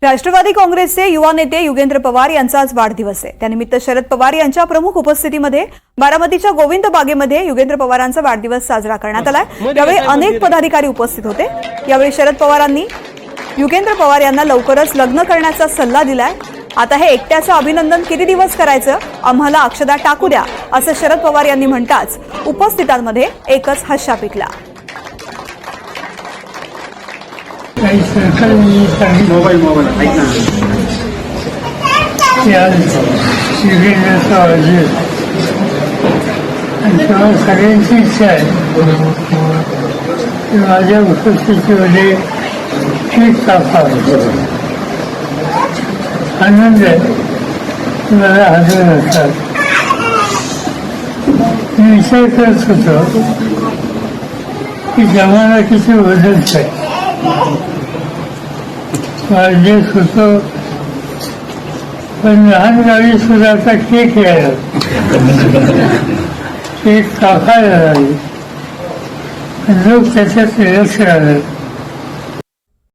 राष्ट्रवादी काँग्रेसचे युवा नेते युगेंद्र पवार यांचा आज वाढदिवस आहे। त्यानिमित्त शरद पवार यांच्या प्रमुख उपस्थितीमध्ये बारामतीच्या गोविंद बागेमध्ये युगेंद्र पवारांचा वाढदिवस साजरा करण्यात आलाय। यावेळी अनेक पदाधिकारी उपस्थित होते। यावेळी शरद पवारांनी युगेंद्र पवार यांना लवकरच लग्न करण्याचा सल्ला दिलाय। आता हे एकट्याचं अभिनंदन किती दिवस करायचं, आम्हाला अक्षदा टाकू द्या, असं शरद पवार यांनी म्हणताच उपस्थितांमध्ये एकच हर्षा पिकला। मोबाईल ऐक ना तेव्हा सगळ्यांची इच्छा आहे की माझ्या उपस्थितीमध्ये ठीक दाखवावं। आनंद आहे की मला हजर असतात। मी विचार करत होतो की जमाना किती बदलत आहे। वाढदिवस होतो पण लहान गावी सुद्धा आता केक यायला, केक कापायला लागले, लोक त्याच्यात निरक्षर आले।